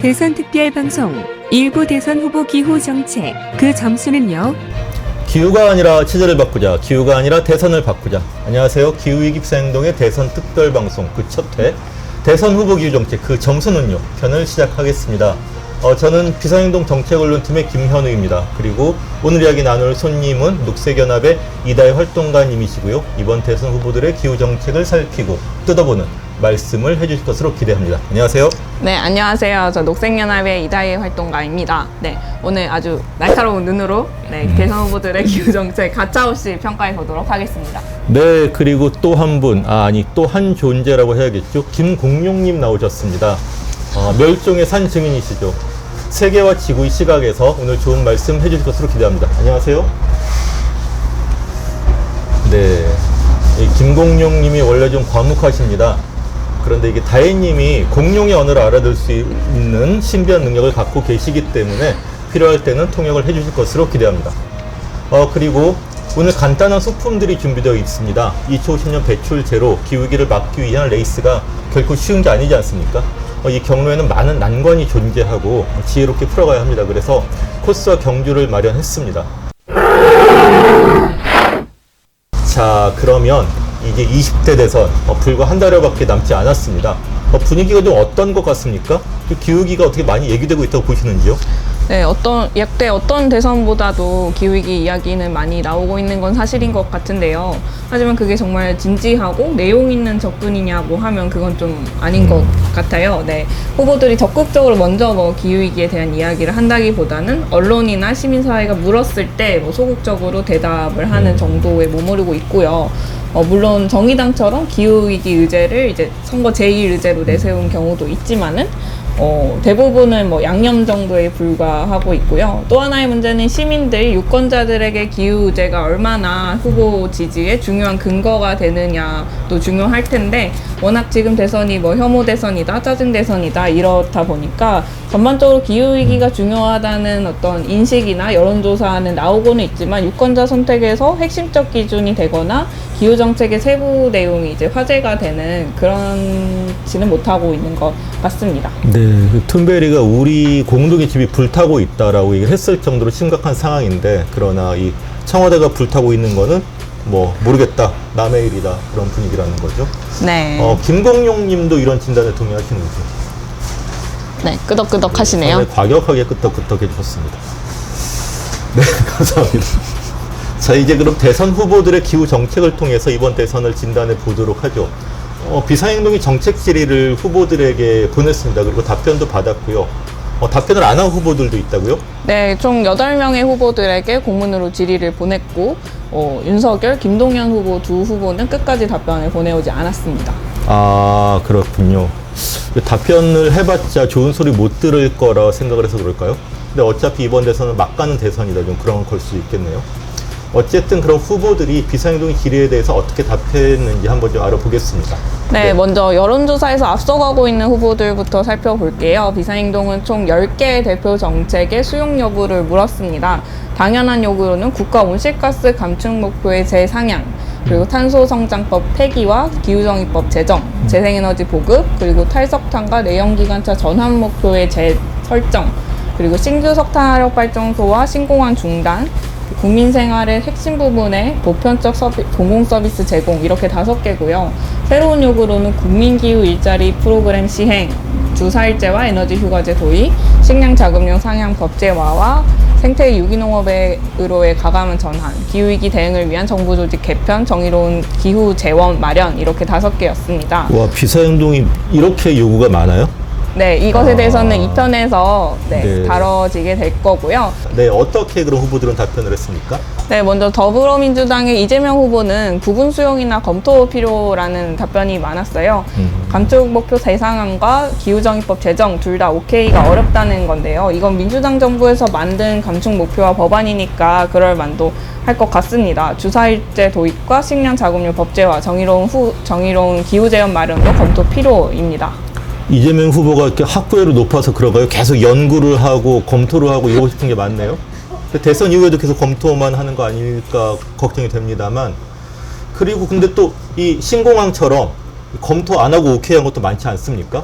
대선 특별방송 일부 대선 후보 기후 정책 그 점수는요. 기후가 아니라 체제를 바꾸자, 기후가 아니라 대선을 바꾸자. 안녕하세요. 기후위기 비상행동의 대선 특별방송 그 첫 회 대선 후보 기후 정책 그 점수는요 편을 시작하겠습니다. 저는 비상행동 정책언론팀의 김현우입니다. 그리고 오늘 이야기 나눌 손님은 녹색연합의 이다혜 활동가님이시고요. 이번 대선 후보들의 기후 정책을 살피고 뜯어보는 말씀을 해주실 것으로 기대합니다. 안녕하세요. 네, 안녕하세요. 저 녹색연합의 이다혜 활동가입니다. 네, 오늘 아주 날카로운 눈으로 대선 후보들의 기후 정책 가차없이 평가해 보도록 하겠습니다. 네, 그리고 또 한 분, 또 한 존재라고 해야겠죠. 김공룡님 나오셨습니다. 멸종의 산 증인이시죠. 세계와 지구의 시각에서 오늘 좋은 말씀 해주실 것으로 기대합니다. 안녕하세요. 네, 이 김공룡님이 원래 좀 과묵하십니다. 그런데 이게 다혜님이 공룡의 언어를 알아들 수 있는 신비한 능력을 갖고 계시기 때문에 필요할 때는 통역을 해주실 것으로 기대합니다. 그리고 오늘 간단한 소품들이 준비되어 있습니다. 2050년 배출 제로 기후위기를 막기 위한 레이스가 결코 쉬운 게 아니지 않습니까? 이 경로에는 많은 난관이 존재하고 지혜롭게 풀어가야 합니다. 그래서 코스와 경주를 마련했습니다. 자, 그러면 이게 20대 대선 불과 한 달여밖에 남지 않았습니다. 분위기가 좀 어떤 것 같습니까? 기후위기가 어떻게 많이 얘기되고 있다고 보시는지요? 네, 역대 어떤 대선보다도 기후위기 이야기는 많이 나오고 있는 건 사실인 것 같은데요. 하지만 그게 정말 진지하고 내용 있는 접근이냐고 하면 그건 좀 아닌 것 같아요. 네, 후보들이 적극적으로 먼저 기후위기에 대한 이야기를 한다기보다는 언론이나 시민사회가 물었을 때 소극적으로 대답을 하는 정도에 머무르고 있고요. 물론 정의당처럼 기후위기 의제를 이제 선거 제2 의제로 내세운 경우도 있지만은 대부분은 양념 정도에 불과하고 있고요. 또 하나의 문제는 시민들, 유권자들에게 기후 의제가 얼마나 후보 지지에 중요한 근거가 되느냐도 중요할 텐데 워낙 지금 대선이 혐오 대선이다, 짜증 대선이다 이렇다 보니까 전반적으로 기후 위기가 중요하다는 어떤 인식이나 여론조사는 나오고는 있지만 유권자 선택에서 핵심적 기준이 되거나 기후 정책의 세부 내용이 이제 화제가 되는 그런지는 못하고 있는 것 같습니다. 네, 툰베리가 우리 공동의 집이 불타고 있다라고 얘기를 했을 정도로 심각한 상황인데, 그러나 이 청와대가 불타고 있는 거는 모르겠다, 남의 일이다, 그런 분위기라는 거죠. 네. 김공룡 님도 이런 진단에 동의하시는 거죠? 네, 끄덕끄덕 하시네요. 과격하게 끄덕끄덕 해주셨습니다. 네, 감사합니다. 자, 이제 그럼 대선 후보들의 기후 정책을 통해서 이번 대선을 진단해 보도록 하죠. 비상행동이 정책 질의를 후보들에게 보냈습니다. 그리고 답변도 받았고요. 답변을 안 한 후보들도 있다고요? 네, 총 8명의 후보들에게 공문으로 질의를 보냈고 윤석열, 김동연 후보 두 후보는 끝까지 답변을 보내오지 않았습니다. 아, 그렇군요. 답변을 해봤자 좋은 소리 못 들을 거라 생각을 해서 그럴까요? 근데 어차피 이번 대선은 막 가는 대선이다, 좀 그런 걸 수 있겠네요. 어쨌든 그런 후보들이 비상행동 질의에 대해서 어떻게 답했는지 한번 좀 알아보겠습니다. 네, 먼저 여론조사에서 앞서가고 있는 후보들부터 살펴볼게요. 비상행동은 총 10개의 대표 정책의 수용 여부를 물었습니다. 당연한 요구로는 국가 온실가스 감축 목표의 재상향, 그리고 탄소성장법 폐기와 기후정의법 제정, 재생에너지 보급, 그리고 탈석탄과 내연기관차 전환 목표의 재설정, 그리고 신규 석탄화력 발전소와 신공항 중단, 국민 생활의 핵심 부분의 보편적 공공 서비스 제공, 이렇게 5개고요. 새로운 요구로는 국민기후 일자리 프로그램 시행, 주 4일제와 에너지 휴가제 도입, 식량 자급용 상향 법제화와 생태 유기농업으로의 가감은 전환, 기후위기 대응을 위한 정부 조직 개편, 정의로운 기후 재원 마련, 이렇게 5개였습니다. 와, 비상행동이 이렇게 요구가 많아요? 네, 이것에 대해서는 2편에서 다뤄지게 될 거고요. 네, 어떻게 그런 후보들은 답변을 했습니까? 네, 먼저 더불어민주당의 이재명 후보는 부분 수용이나 검토 필요라는 답변이 많았어요. 감축 목표 대상안과 기후정의법 제정 둘 다 오케이가 어렵다는 건데요. 이건 민주당 정부에서 만든 감축 목표와 법안이니까 그럴 만도 할 것 같습니다. 주 4일제 도입과 식량 자급용 법제화, 정의로운 기후재원 마련도 검토 필요입니다. 이재명 후보가 이렇게 학구열이 높아서 그런가요? 계속 연구를 하고 검토를 하고 이러고 싶은 게 많네요. 대선 이후에도 계속 검토만 하는 거 아닐까 걱정이 됩니다만, 그리고 근데 또 이 신공항처럼 검토 안 하고 오케이 한 것도 많지 않습니까?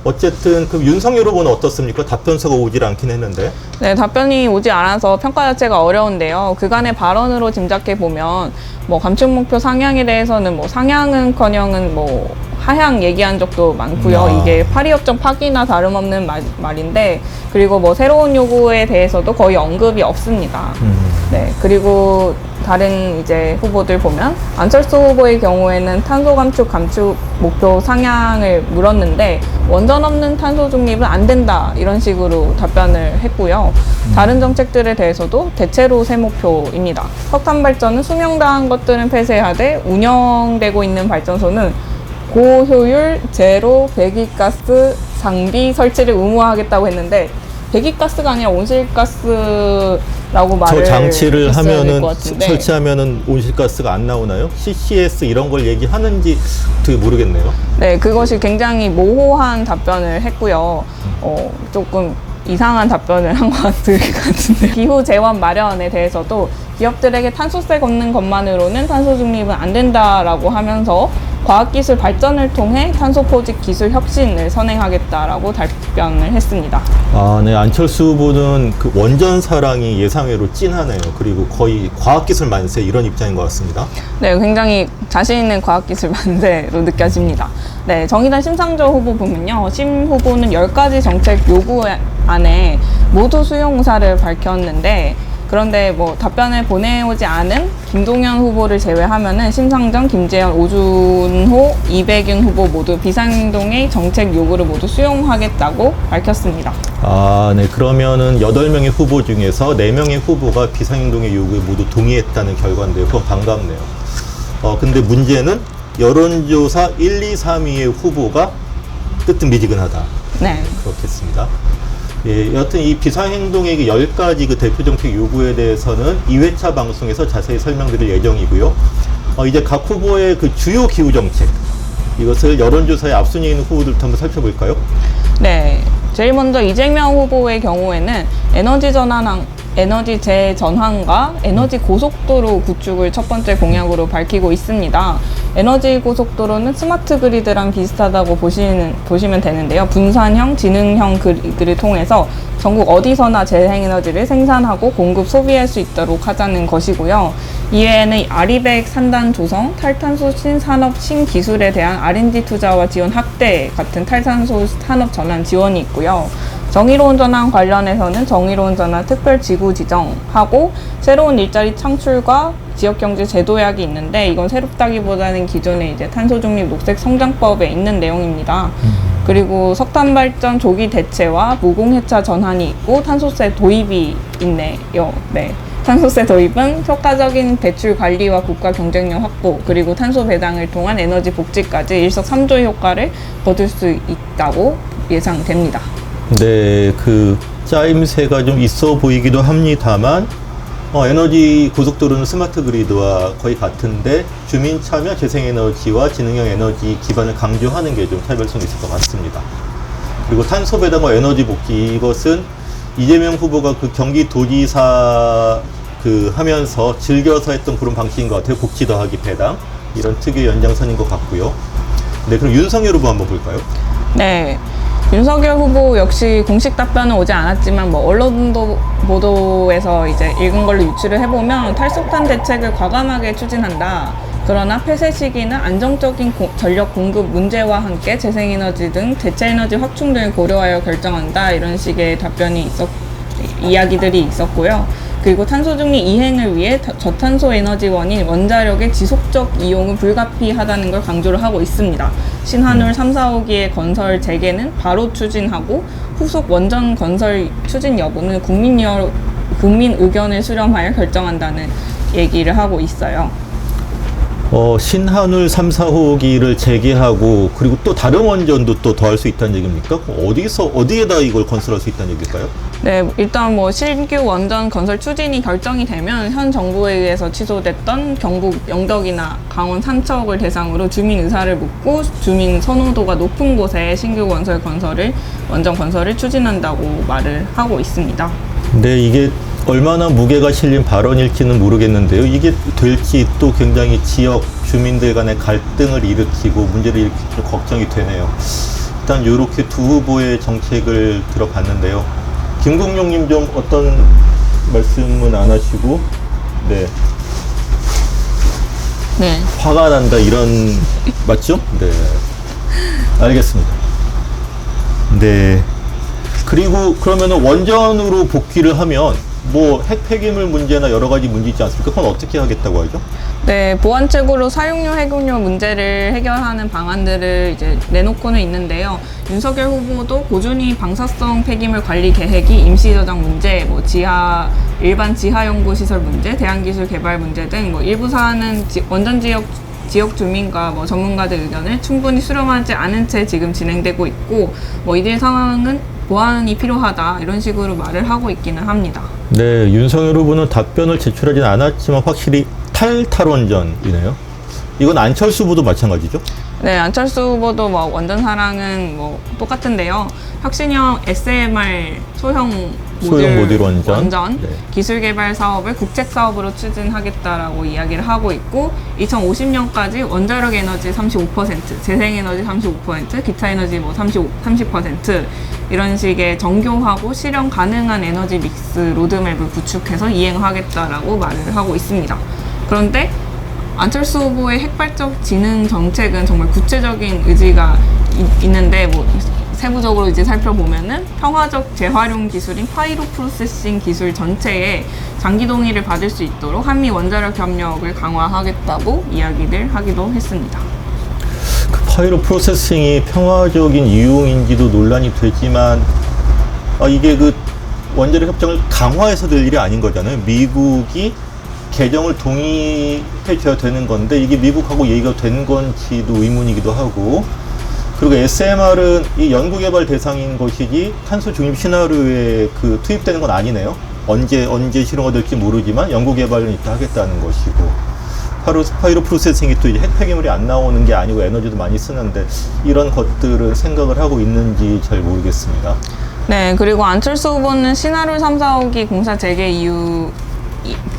어쨌든 그 윤석열 후보는 어떻습니까? 답변서가 오질 않긴 했는데. 네, 답변이 오지 않아서 평가 자체가 어려운데요. 그간의 발언으로 짐작해 보면 뭐 감축 목표 상향에 대해서는 뭐 상향은커녕은 뭐 하향 얘기한 적도 많고요. 이게 파리협정 파기나 다름없는 말인데, 그리고 뭐 새로운 요구에 대해서도 거의 언급이 없습니다. 네, 그리고 다른 이제 후보들 보면 안철수 후보의 경우에는 탄소 감축 목표 상향을 물었는데 원전 없는 탄소 중립은 안 된다 이런 식으로 답변을 했고요. 다른 정책들에 대해서도 대체로 새 목표입니다. 석탄 발전은 수명다한 것들은 폐쇄하되 운영되고 있는 발전소는 고효율 제로 배기가스 장비 설치를 의무화하겠다고 했는데 배기가스가 아니라 온실가스라고 말을 저 장치를 했어야 될 하면은 것 같은데. 설치하면은 온실가스가 안 나오나요? CCS 이런 걸 얘기하는지 어떻게 모르겠네요. 네, 그것이 굉장히 모호한 답변을 했고요. 조금 이상한 답변을 한 것 같은데. 기후 재원 마련에 대해서도 기업들에게 탄소세 걷는 것만으로는 탄소 중립은 안 된다라고 하면서 과학기술 발전을 통해 탄소 포집 기술 혁신을 선행하겠다라고 답변을 했습니다. 아, 네. 안철수 후보는 그 원전 사랑이 예상외로 찐하네요. 그리고 거의 과학기술 만세 이런 입장인 것 같습니다. 네, 굉장히 자신 있는 과학기술 만세로 느껴집니다. 네, 정의당 심상정 후보 보면요. 심 후보는 10가지 정책 요구 안에 모두 수용 의사를 밝혔는데, 그런데 뭐 답변을 보내오지 않은 김동연 후보를 제외하면은 심상정, 김재현, 오준호, 이백윤 후보 모두 비상행동의 정책 요구를 모두 수용하겠다고 밝혔습니다. 아, 네. 그러면은 8명의 후보 중에서 4명의 후보가 비상행동의 요구에 모두 동의했다는 결과인데요. 그건 반갑네요. 근데 문제는 여론조사 1, 2, 3위의 후보가 뜨뜻미지근하다. 네. 그렇겠습니다. 예, 여하튼 이 비상행동의 10가지 그 대표 정책 요구에 대해서는 2회차 방송에서 자세히 설명드릴 예정이고요. 이제 각 후보의 그 주요 기후 정책, 이것을 여론조사에 앞순위에 있는 후보들부터 한번 살펴볼까요? 네. 제일 먼저 이재명 후보의 경우에는 에너지 재전환과 에너지 고속도로 구축을 첫 번째 공약으로 밝히고 있습니다. 에너지 고속도로는 스마트 그리드랑 비슷하다고 보시면 되는데요. 분산형, 지능형 그리드를 통해서 전국 어디서나 재생에너지를 생산하고 공급, 소비할 수 있도록 하자는 것이고요. 이외에는 아리백 산단 조성, 탈탄소 신산업 신기술에 대한 R&D 투자와 지원 확대 같은 탈탄소 산업 전환 지원이 있고요. 정의로운 전환 관련해서는 정의로운 전환 특별지구 지정하고 새로운 일자리 창출과 지역경제 제도약이 있는데, 이건 새롭다기보다는 기존의 이제 탄소중립 녹색성장법에 있는 내용입니다. 그리고 석탄 발전 조기 대체와 무공해차 전환이 있고 탄소세 도입이 있네요. 네. 탄소세 도입은 효과적인 배출 관리와 국가 경쟁력 확보, 그리고 탄소 배당을 통한 에너지 복지까지 일석삼조의 효과를 거둘 수 있다고 예상됩니다. 네, 그 짜임새가 좀 있어 보이기도 합니다만 에너지 고속도로는 스마트 그리드와 거의 같은데 주민 참여 재생에너지와 지능형 에너지 기반을 강조하는 게 좀 차별성이 있을 것 같습니다. 그리고 탄소 배당과 에너지 복지, 이것은 이재명 후보가 그 경기도지사 하면서 즐겨서 했던 그런 방식인 것 같아요. 복지 더하기 배당, 이런 특유의 연장선인 것 같고요. 네, 그럼 윤석열 후보 한번 볼까요? 네. 윤석열 후보 역시 공식 답변은 오지 않았지만 뭐 언론 보도에서 이제 읽은 걸로 유추를 해보면 탈석탄 대책을 과감하게 추진한다. 그러나 폐쇄 시기는 안정적인 전력 공급 문제와 함께 재생에너지 등 대체에너지 확충 등을 고려하여 결정한다. 이런 식의 이야기들이 있었고요. 그리고 탄소중립 이행을 위해 저탄소 에너지원인 원자력의 지속적 이용은 불가피하다는 걸 강조를 하고 있습니다. 신한울 3, 4호기의 건설 재개는 바로 추진하고 후속 원전 건설 추진 여부는 국민 의견을 수렴하여 결정한다는 얘기를 하고 있어요. 신한울 3, 4호기를 재개하고 그리고 또 다른 원전도 또 더 할 수 있다는 얘기입니까? 어디에다 이걸 건설할 수 있다는 얘기일까요? 네, 일단 뭐 신규 원전 건설 추진이 결정이 되면 현 정부에 의해서 취소됐던 경북 영덕이나 강원 산척을 대상으로 주민 의사를 묻고 주민 선호도가 높은 곳에 신규 원전 건설을 추진한다고 말을 하고 있습니다. 네, 이게 얼마나 무게가 실린 발언일지는 모르겠는데요. 이게 될지 또 굉장히 지역 주민들 간의 갈등을 일으키고 문제를 일으키고 걱정이 되네요. 일단 이렇게 두 후보의 정책을 들어봤는데요. 김국룡님 좀 어떤 말씀은 안 하시고, 네. 네. 화가 난다 이런 맞죠? 네. 알겠습니다. 네. 그리고 그러면은 원전으로 복귀를 하면 뭐 핵 폐기물 문제나 여러 가지 문제 있지 않습니까? 그건 어떻게 하겠다고 하죠? 네, 보완책으로 사용료, 해금료 문제를 해결하는 방안들을 이제 내놓고는 있는데요. 윤석열 후보도 꾸준히 방사성 폐기물 관리 계획이 임시 저장 문제, 뭐 일반 지하 연구 시설 문제, 대안기술 개발 문제 등 뭐 일부 사안은 원전 지역 주민과 뭐 전문가들 의견을 충분히 수렴하지 않은 채 지금 진행되고 있고, 뭐 이들 상황은 보완이 필요하다 이런 식으로 말을 하고 있기는 합니다. 네, 윤석열 후보는 답변을 제출하진 않았지만 확실히 탈원전이네요. 이건 안철수 후보도 마찬가지죠? 네, 안철수 후보도 뭐 원전 사랑은 뭐 똑같은데요. 혁신형 SMR 소형 모듈 원전 네. 기술 개발 사업을 국책 사업으로 추진하겠다라고 이야기를 하고 있고, 2050년까지 원자력 에너지 35%, 재생 에너지 35%, 기타 에너지 뭐 30% 이런 식의 정교하고 실현 가능한 에너지 믹스 로드맵을 구축해서 이행하겠다라고 말을 하고 있습니다. 그런데 안철수 후보의 핵발적 진흥 정책은 정말 구체적인 의지가 있는데, 뭐 세부적으로 이제 살펴보면은 평화적 재활용 기술인 파이로 프로세싱 기술 전체에 장기 동의를 받을 수 있도록 한미 원자력 협력을 강화하겠다고 이야기를 하기도 했습니다. 그 파이로 프로세싱이 평화적인 이용인지도 논란이 되지만, 이게 그 원자력 협정을 강화해서 될 일이 아닌 거잖아요. 미국이 개정을 동의해 줘야 되는 건데 이게 미국하고 얘기가 된 건지도 의문이기도 하고, 그리고 SMR은 이 연구개발 대상인 것이지 탄소 중립 시나리오에 그 투입되는 건 아니네요. 언제 실용화 될지 모르지만 연구개발은 이따 하겠다는 것이고, 파이로 프로세싱이 또 이제 핵 폐기물이 안 나오는 게 아니고 에너지도 많이 쓰는데 이런 것들은 생각을 하고 있는지 잘 모르겠습니다. 네, 그리고 안철수 후보는 신화룰 3, 4호기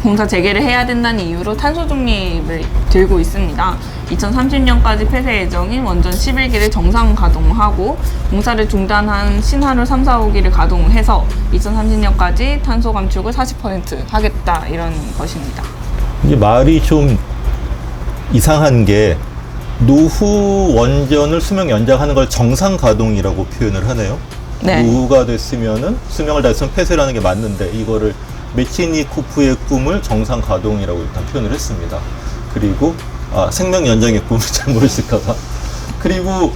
공사 재개를 해야 된다는 이유로 탄소 중립을 들고 있습니다. 2030년까지 폐쇄 예정인 원전 11기를 정상 가동하고 공사를 중단한 신화룰 3, 4호기를 가동해서 2030년까지 탄소 감축을 40% 하겠다 이런 것입니다. 이게 말이 좀 이상한 게 노후 원전을 수명 연장하는 걸 정상 가동이라고 표현을 하네요. 네. 노후가 됐으면은 수명을 다했으면 폐쇄라는 게 맞는데 이거를 메치니코프의 꿈을 정상 가동이라고 일단 표현을 했습니다. 그리고 생명 연장의 꿈을 잘 모르실까봐. 그리고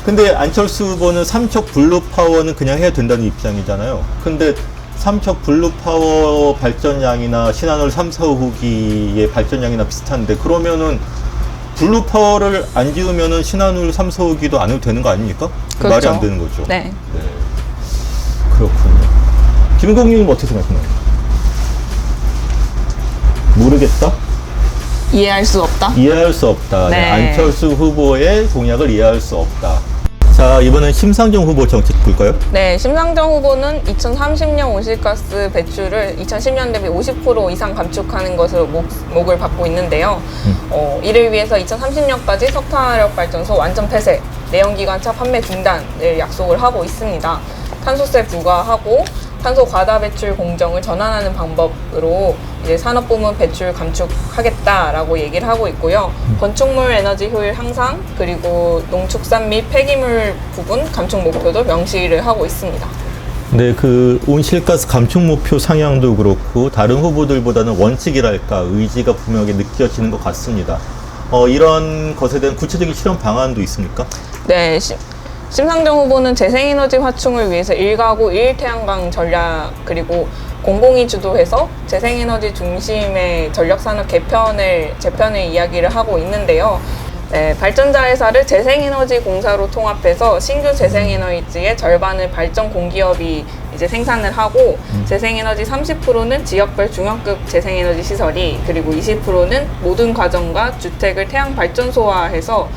근데 안철수 후보는 삼척 블루 파워는 그냥 해야 된다는 입장이잖아요. 근데 삼척 블루 파워 발전량이나 신한울 3, 4호기의 발전량이나 비슷한데, 그러면은 블루 파워를 안 지으면은 신한울 3, 4호기도 안 해도 되는 거 아닙니까? 그렇죠. 말이 안 되는 거죠. 네. 네. 그렇군요. 김국룡님 어떻게 생각하나요? 모르겠다? 이해할 수 없다? 이해할 수 없다. 네. 안철수 후보의 공약을 이해할 수 없다. 자, 이번엔 심상정 후보 정책 볼까요? 네, 심상정 후보는 2030년 온실가스 배출을 2010년 대비 50% 이상 감축하는 것으로 목을 받고 있는데요. 이를 위해서 2030년까지 석탄화력 발전소 완전 폐쇄, 내연기관차 판매 중단을 약속을 하고 있습니다. 탄소세 부과하고 탄소 과다 배출 공정을 전환하는 방법으로 이제 산업부문 배출 감축하겠다라고 얘기를 하고 있고요. 건축물 에너지 효율 향상, 그리고 농축산 및 폐기물 부분 감축 목표도 명시를 하고 있습니다. 네, 그 온실가스 감축 목표 상향도 그렇고 다른 후보들보다는 원칙이랄까 의지가 분명하게 느껴지는 것 같습니다. 이런 것에 대한 구체적인 실현 방안도 있습니까? 네, 심상정 후보는 재생에너지 확충을 위해서 1가구 1태양광 전략, 그리고 공공이 주도해서 재생에너지 중심의 전력산업 재편을 이야기를 하고 있는데요. 네, 발전자 회사를 재생에너지 공사로 통합해서 신규 재생에너지의 절반을 발전 공기업이 이제 생산을 하고, 재생에너지 30%는 지역별 중형급 재생에너지 시설이, 그리고 20%는 모든 가정과 주택을 태양 발전소화해서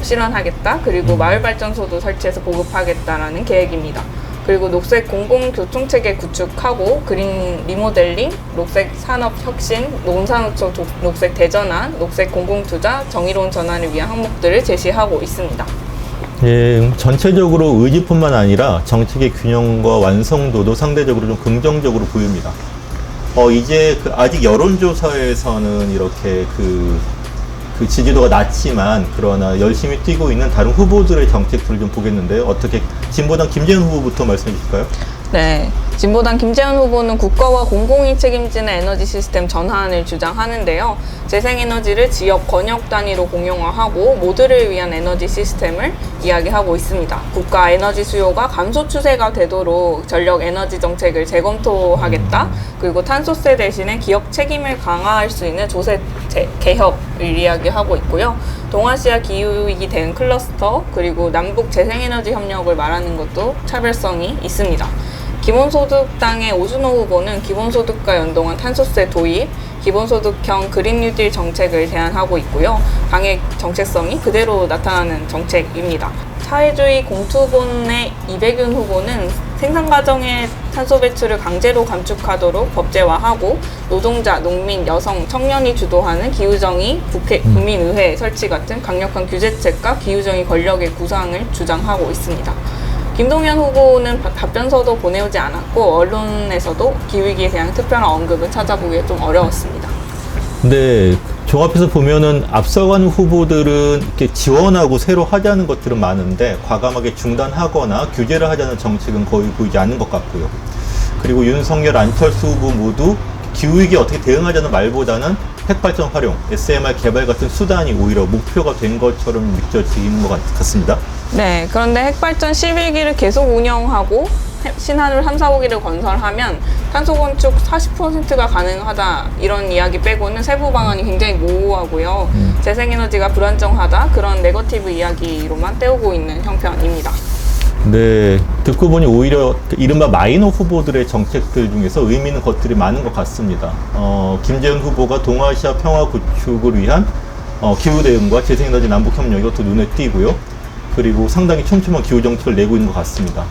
실현하겠다. 그리고 마을 발전소도 설치해서 보급하겠다라는 계획입니다. 그리고 녹색 공공교통체계 구축하고 그린 리모델링, 녹색 산업 혁신, 농산우초 녹색 대전환, 녹색 공공투자, 정의로운 전환을 위한 항목들을 제시하고 있습니다. 예, 전체적으로 의지뿐만 아니라 정책의 균형과 완성도도 상대적으로 좀 긍정적으로 보입니다. 이제 아직 여론조사에서는 이렇게 그 지지도가 낮지만 그러나 열심히 뛰고 있는 다른 후보들의 정책들을 좀 보겠는데요. 어떻게 진보당 김재현 후보부터 말씀해 주실까요? 네. 진보당 김재현 후보는 국가와 공공이 책임지는 에너지 시스템 전환을 주장하는데요. 재생에너지를 지역 권역 단위로 공용화하고 모두를 위한 에너지 시스템을 이야기하고 있습니다. 국가 에너지 수요가 감소 추세가 되도록 전력 에너지 정책을 재검토하겠다. 그리고 탄소세 대신에 기업 책임을 강화할 수 있는 조세 개혁을 이야기하고 있고요. 동아시아 기후위기 대응 클러스터 그리고 남북 재생에너지 협력을 말하는 것도 차별성이 있습니다. 기본소득당의 오준호 후보는 기본소득과 연동한 탄소세 도입, 기본소득형 그린 뉴딜 정책을 제안하고 있고요. 당의 정책성이 그대로 나타나는 정책입니다. 사회주의 공투본의 이백윤 후보는 생산과정의 탄소 배출을 강제로 감축하도록 법제화하고 노동자, 농민, 여성, 청년이 주도하는 기후정의 국민의회 설치 같은 강력한 규제책과 기후정의 권력의 구상을 주장하고 있습니다. 김동연 후보는 답변서도 보내오지 않았고 언론에서도 기후위기에 대한 특별한 언급은 찾아보기 좀 어려웠습니다. 근데 종합해서 보면은 앞서가는 후보들은 이렇게 지원하고 새로 하자는 것들은 많은데 과감하게 중단하거나 규제를 하자는 정책은 거의 보이지 않는 것 같고요. 그리고 윤석열, 안철수 후보 모두 기후위기에 어떻게 대응하자는 말보다는 핵발전 활용, SMR 개발 같은 수단이 오히려 목표가 된 것처럼 느껴지는 것 같습니다. 네, 그런데 핵발전 11기를 계속 운영하고 신한울 3, 4호기를 건설하면 탄소 건축 40%가 가능하다 이런 이야기 빼고는 세부 방안이 굉장히 모호하고요. 재생에너지가 불안정하다 그런 네거티브 이야기로만 때우고 있는 형편입니다. 네, 듣고 보니 오히려 이른바 마이너 후보들의 정책들 중에서 의미 있는 것들이 많은 것 같습니다. 김재현 후보가 동아시아 평화 구축을 위한 기후 대응과 재생에너지 남북 협력 이것도 눈에 띄고요. 그리고 상당히 촘촘한 기후 정책을 내고 있는 것 같습니다.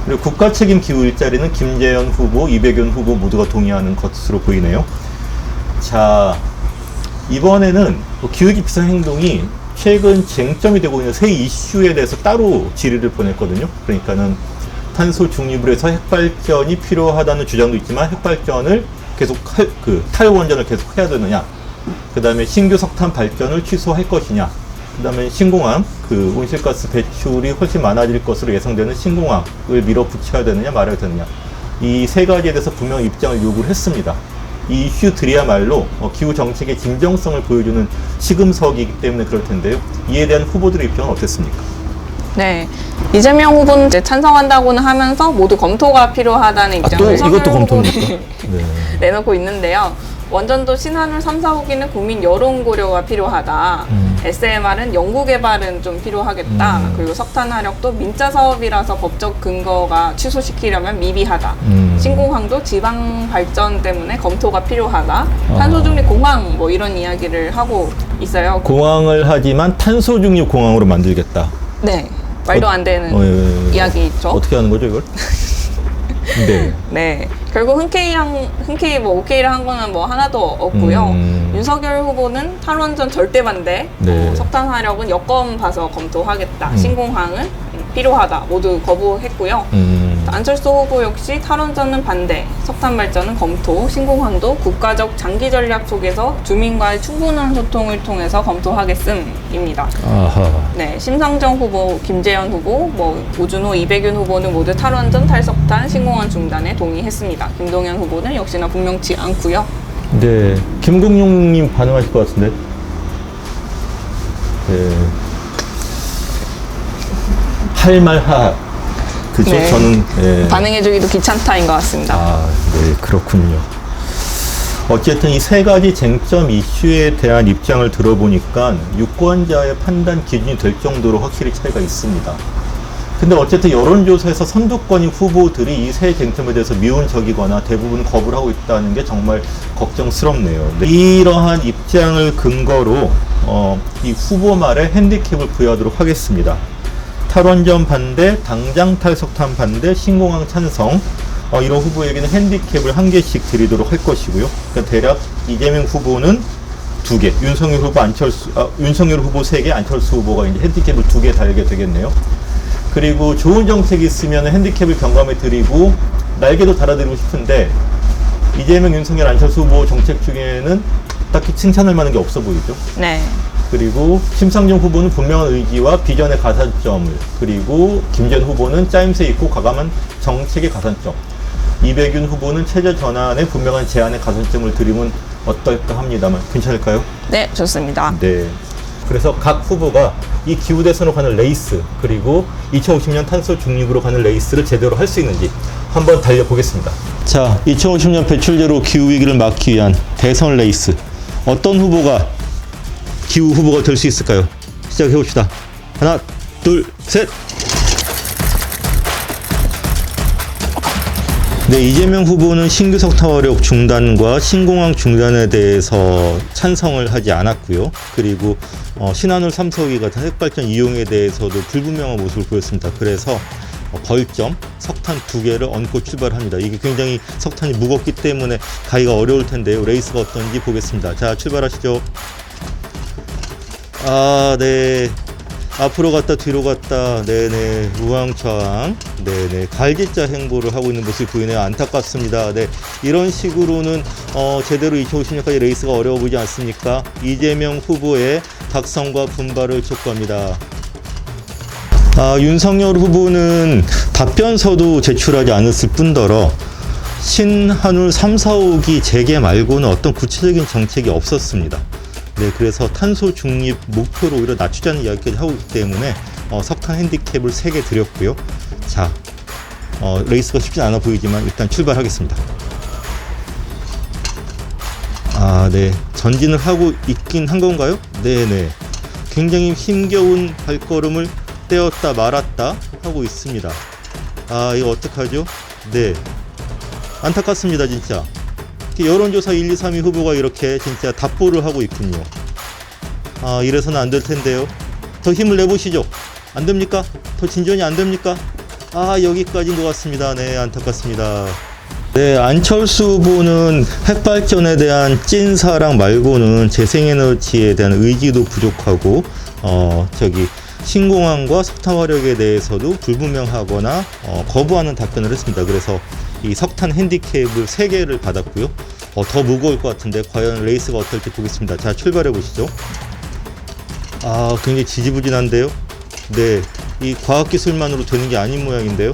그리고 국가 책임 기후 일자리는 김재현 후보, 이백윤 후보 모두가 동의하는 것으로 보이네요. 자, 이번에는 기후위기 비상 행동이 최근 쟁점이 되고 있는 새 이슈에 대해서 따로 질의를 보냈거든요. 그러니까는 탄소 중립을 해서 핵발전이 필요하다는 주장도 있지만 핵발전을 계속 탈원전을 계속 해야 되느냐, 그 다음에 신규 석탄 발전을 취소할 것이냐, 그 다음에 신공항, 온실가스 배출이 훨씬 많아질 것으로 예상되는 신공항을 밀어붙여야 되느냐 말아야 되느냐, 이 세 가지에 대해서 분명 입장을 요구를 했습니다. 이 이슈들이야말로 기후 정책의 진정성을 보여주는 시금석이기 때문에 그럴 텐데요. 이에 대한 후보들의 입장은 어땠습니까? 네, 이재명 후보는 이제 찬성한다고는 하면서 모두 검토가 필요하다는 입장을 이것도 검토입니까? 네. 내놓고 있는데요. 원전도 신한울 3, 4호기는 국민 여론 고려가 필요하다. SMR은 연구 개발은 좀 필요하겠다. 그리고 석탄 화력도 민자 사업이라서 법적 근거가 취소시키려면 미비하다. 신공항도 지방 발전 때문에 검토가 필요하다. 탄소 중립 공항 뭐 이런 이야기를 하고 있어요. 공항을 하지만 탄소 중립 공항으로 만들겠다. 네, 말도 안 되는 이야기죠. 어떻게 하는 거죠 이걸? 네. 네. 결국 흔쾌히 뭐 오케이를 한 거는 뭐 하나도 없고요. 윤석열 후보는 탈원전 절대 반대, 네. 석탄 화력은 여건 봐서 검토하겠다, 신공항은 필요하다 모두 거부했고요. 안철수 후보 역시 탈원전은 반대, 석탄 발전은 검토, 신공항도 국가적 장기 전략 속에서 주민과의 충분한 소통을 통해서 검토하겠음입니다. 아하. 네, 심상정 후보, 김재현 후보, 뭐 오준호, 이백윤 후보는 모두 탈원전, 탈석탄, 신공항 중단에 동의했습니다. 김동연 후보는 역시나 분명치 않고요. 네, 김국용님 반응하실 것 같은데. 네. 할 말 하. 그죠? 네. 저는 반응해주기도 귀찮다인 것 같습니다. 아, 네, 그렇군요. 어쨌든 이 세 가지 쟁점 이슈에 대한 입장을 들어보니까 유권자의 판단 기준이 될 정도로 확실히 차이가 있습니다. 근데 어쨌든 여론조사에서 선두권인 후보들이 이 세 쟁점에 대해서 미온적이거나 대부분 거부를 하고 있다는 게 정말 걱정스럽네요. 이러한 입장을 근거로 이 후보 말에 핸디캡을 부여하도록 하겠습니다. 탈원전 반대, 당장 탈석탄 반대, 신공항 찬성, 이런 후보에게는 핸디캡을 한 개씩 드리도록 할 것이고요. 그러니까 대략 이재명 후보는 2개, 윤석열 후보 윤석열 후보 3개, 안철수 후보가 이제 핸디캡을 2개 달게 되겠네요. 그리고 좋은 정책이 있으면 핸디캡을 경감해 드리고 날개도 달아드리고 싶은데 이재명, 윤석열, 안철수 후보 정책 중에는 딱히 칭찬할 만한 게 없어 보이죠. 네. 그리고 심상정 후보는 분명한 의지와 비전의 가산점을, 그리고 김재현 후보는 짜임새 있고 과감한 정책의 가산점, 이백윤 후보는 체제 전환에 분명한 제안의 가산점을 드리면 어떨까 합니다만 괜찮을까요? 네, 좋습니다. 네. 그래서 각 후보가 이 기후 대선으로 가는 레이스, 그리고 2050년 탄소 중립으로 가는 레이스를 제대로 할 수 있는지 한번 달려보겠습니다. 자, 2050년 배출제로 기후 위기를 막기 위한 대선 레이스, 어떤 후보가 기후 후보가 될 수 있을까요? 시작해 봅시다. 하나, 둘, 셋. 네, 이재명 후보는 신규 석탄화력 중단과 신공항 중단에 대해서 찬성을 하지 않았고요. 그리고 신한울 3석이 같은 핵발전 이용에 대해서도 불분명한 모습을 보였습니다. 그래서 벌점 석탄 2개를 얹고 출발합니다. 이게 굉장히 석탄이 무겁기 때문에 가기가 어려울 텐데요. 레이스가 어떤지 보겠습니다. 자, 출발하시죠. 아, 네. 앞으로 갔다 뒤로 갔다, 네네, 우왕좌왕, 네네, 갈기자 행보를 하고 있는 모습이 보이네요. 안타깝습니다. 네, 이런 식으로는 제대로 2050년까지 레이스가 어려워 보이지 않습니까? 이재명 후보의 각성과 분발을 촉구합니다. 윤석열 후보는 답변서도 제출하지 않았을 뿐더러 신한울 3, 4호기 재개 말고는 어떤 구체적인 정책이 없었습니다. 네, 그래서 탄소 중립 목표를 오히려 낮추자는 이야기까지 하고 있기 때문에 석탄 핸디캡을 3개 드렸고요. 자, 레이스가 쉽지 않아 보이지만 일단 출발하겠습니다. 아, 네, 전진을 하고 있긴 한 건가요? 네네, 굉장히 힘겨운 발걸음을 떼었다 말았다 하고 있습니다. 아, 이거 어떡하죠? 네, 안타깝습니다 진짜. 여론조사 1, 2, 3위 후보가 이렇게 진짜 답보를 하고 있군요. 아, 이래서는 안 될 텐데요. 더 힘을 내보시죠. 안 됩니까? 더 진전이 안 됩니까? 아, 여기까지인 것 같습니다. 네, 안타깝습니다. 네, 안철수 후보는 핵발전에 대한 찐사랑 말고는 재생에너지에 대한 의지도 부족하고, 신공항과 석탄화력에 대해서도 불분명하거나 거부하는 답변을 했습니다. 그래서 이 석탄 핸디캡을 3개를 받았고요. 더 무거울 것 같은데 과연 레이스가 어떨지 보겠습니다. 자, 출발해 보시죠. 아, 굉장히 지지부진한데요. 네, 이 과학기술만으로 되는 게 아닌 모양인데요.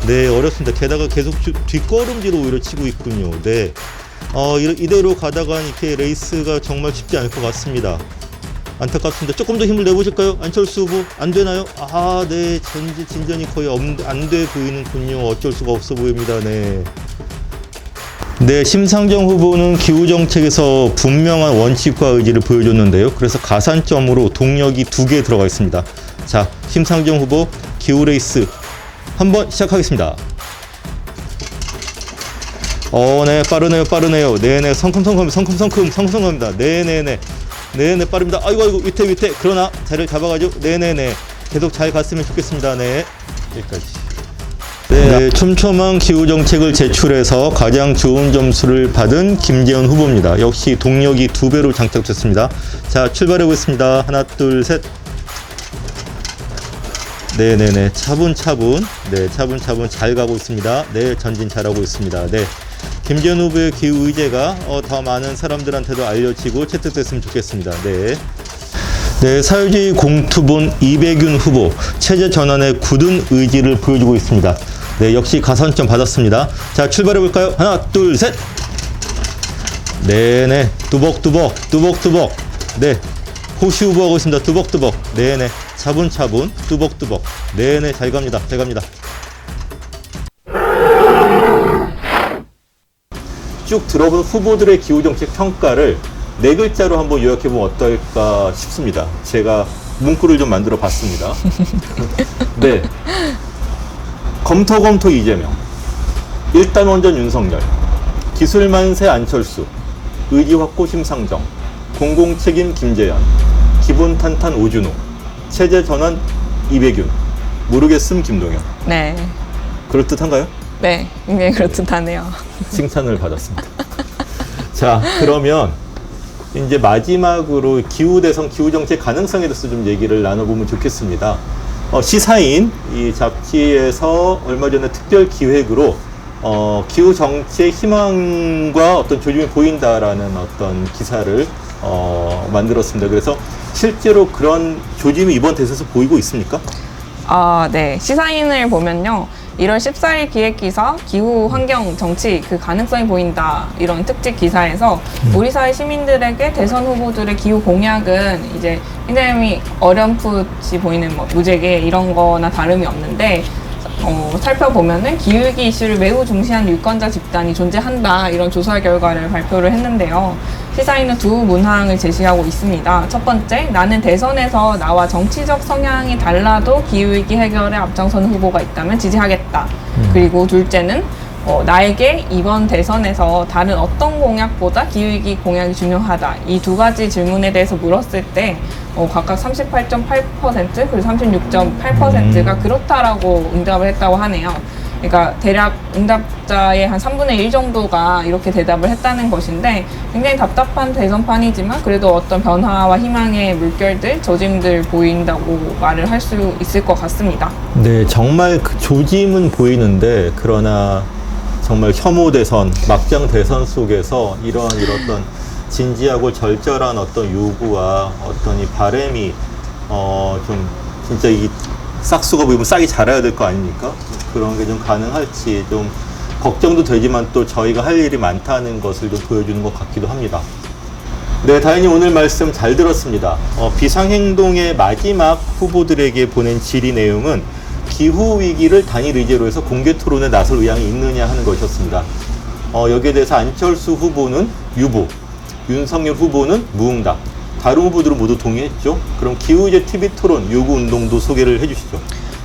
네, 어렵습니다. 게다가 계속 뒷걸음질을 오히려 치고 있군요. 네, 이대로 가다가 이렇게 레이스가 정말 쉽지 않을 것 같습니다. 안타깝습니다. 조금 더 힘을 내보실까요? 안철수 후보 안 되나요? 아, 네, 진전이 거의 안 돼 보이는군요. 어쩔 수가 없어 보입니다. 네. 네, 심상정 후보는 기후 정책에서 분명한 원칙과 의지를 보여줬는데요. 그래서 가산점으로 동력이 2개 들어가 있습니다. 자, 심상정 후보 기후 레이스 한번 시작하겠습니다. 네, 빠르네요. 네네, 성큼성큼합니다. 네네, 빠릅니다. 아이고, 위태. 그러나 자리를 잡아가지고, 네네네. 계속 잘 갔으면 좋겠습니다. 네. 여기까지. 네, 촘촘한 기후 정책을 제출해서 가장 좋은 점수를 받은 김재현 후보입니다. 역시 동력이 2배로 장착됐습니다. 자, 출발해 보겠습니다. 하나, 둘, 셋. 네네네. 차분차분 잘 가고 있습니다. 네, 전진 잘하고 있습니다. 네. 김재현 후보의 기후 의제가 더 많은 사람들한테도 알려지고 채택됐으면 좋겠습니다. 네. 네, 사회주의 공투본 이백윤 후보 체제 전환에 굳은 의지를 보여주고 있습니다. 네, 역시 가산점 받았습니다. 자, 출발해 볼까요? 하나, 둘, 셋. 네네, 뚜벅뚜벅. 네, 호시 후보 하고 있습니다. 뚜벅뚜벅. 네네, 차분차분, 뚜벅뚜벅. 네네, 잘 갑니다. 쭉 들어본 후보들의 기후정책 평가를 4글자로 한번 요약해보면 어떨까 싶습니다. 제가 문구를 좀 만들어 봤습니다. 네. 검토 이재명, 일단원전 윤석열, 기술만세 안철수, 의지 확고 심상정, 공공책임 김재현, 기분 탄탄 오준호, 체제 전환 이백윤, 모르겠음 김동연. 네. 그럴듯한가요? 네, 굉장히 그럴듯하네요. 칭찬을 받았습니다. 자, 그러면 이제 마지막으로 기후 대선, 기후 정책 가능성에 대해서 좀 얘기를 나눠보면 좋겠습니다. 시사인 이 잡지에서 얼마 전에 특별 기획으로 기후 정책 희망과 어떤 조짐이 보인다라는 어떤 기사를 만들었습니다. 그래서 실제로 그런 조짐이 이번 대선에서 보이고 있습니까? 네. 시사인을 보면요. 1월 14일 기획기사 기후 환경 정치 그 가능성이 보인다 이런 특집 기사에서 우리 사회 시민들에게 대선 후보들의 기후 공약은 이제 굉장히 어렴풋이 보이는 뭐 무제개 이런 거나 다름이 없는데 살펴보면은 기후위기 이슈를 매우 중시한 유권자 집단이 존재한다 이런 조사 결과를 발표를 했는데요. 시사인은 두 문항을 제시하고 있습니다. 첫 번째, 나는 대선에서 나와 정치적 성향이 달라도 기후위기 해결에 앞장서는 후보가 있다면 지지하겠다. 그리고 둘째는 나에게 이번 대선에서 다른 어떤 공약보다 기후위기 공약이 중요하다. 이 두 가지 질문에 대해서 물었을 때 각각 38.8% 그리고 36.8%가 그렇다라고 응답을 했다고 하네요. 그러니까 대략 응답자의 한 3분의 1 정도가 이렇게 대답을 했다는 것인데 굉장히 답답한 대선판이지만 그래도 어떤 변화와 희망의 물결들, 조짐들 보인다고 말을 할 수 있을 것 같습니다. 네, 정말 그 조짐은 보이는데 그러나 정말 혐오 대선, 막장 대선 속에서 이런 어떤 진지하고 절절한 어떤 요구와 어떤 이 바람이 좀 진짜 이 싹수가 보이면 싹이 자라야 될 거 아닙니까? 그런 게 좀 가능할지 좀 걱정도 되지만 또 저희가 할 일이 많다는 것을 좀 보여주는 것 같기도 합니다. 네, 다현님 오늘 말씀 잘 들었습니다. 비상행동의 마지막 후보들에게 보낸 질의 내용은 기후위기를 단일 의제로 해서 공개 토론에 나설 의향이 있느냐 하는 것이었습니다. 여기에 대해서 안철수 후보는 유보, 윤석열 후보는 무응답, 다른 후보들은 모두 동의했죠. 그럼 기후의제 TV 토론 요구 운동도 소개를 해주시죠.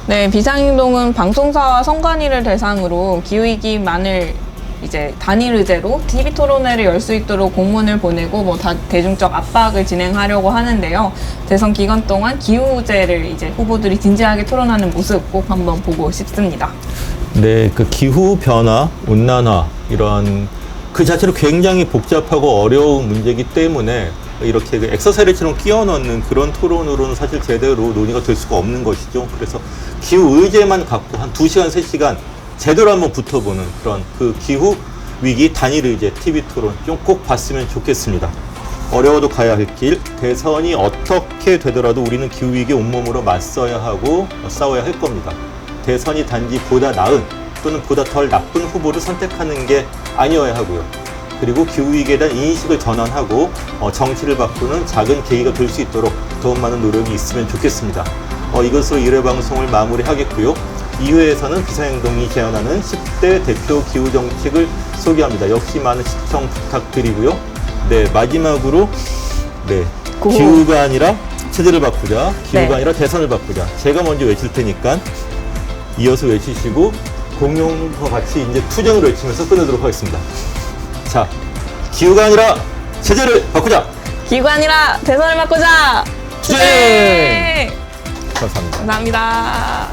네, 비상행동은 방송사와 선관위를 대상으로 기후위기만을 이제 단일 의제로 TV 토론회를 열 수 있도록 공문을 보내고 뭐 대중적 압박을 진행하려고 하는데요. 대선 기간 동안 기후제를 이제 후보들이 진지하게 토론하는 모습 꼭 한번 보고 싶습니다. 네, 그 기후 변화, 온난화 이런 그 자체로 굉장히 복잡하고 어려운 문제이기 때문에 이렇게 그 엑서사이즈처럼 끼워 넣는 그런 토론으로는 사실 제대로 논의가 될 수가 없는 것이죠. 그래서 기후 의제만 갖고 한 2시간, 3시간 제대로 한번 붙어보는 그런 그 기후 위기 단일 의제 TV 토론 좀 꼭 봤으면 좋겠습니다. 어려워도 가야 할 길, 대선이 어떻게 되더라도 우리는 기후 위기에 온몸으로 맞서야 하고 싸워야 할 겁니다. 대선이 단지 보다 나은 또는 보다 덜 나쁜 후보를 선택하는 게 아니어야 하고요. 그리고 기후위기에 대한 인식을 전환하고 정치를 바꾸는 작은 계기가 될 수 있도록 더 많은 노력이 있으면 좋겠습니다. 이것으로 1회 방송을 마무리하겠고요. 2회에서는 비상행동이 제안하는 10대 대표 기후정책을 소개합니다. 역시 많은 시청 부탁드리고요. 네, 마지막으로 네, 기후가 아니라 체제를 바꾸자, 기후가 네. 아니라 대선을 바꾸자. 제가 먼저 외칠 테니까 이어서 외치시고 공룡과 같이 이제 투쟁을 외치면서 끝내도록 하겠습니다. 자, 기후가 아니라 체제를 바꾸자. 기후가 아니라 대선을 바꾸자. 투쟁! 감사합니다. 감사합니다.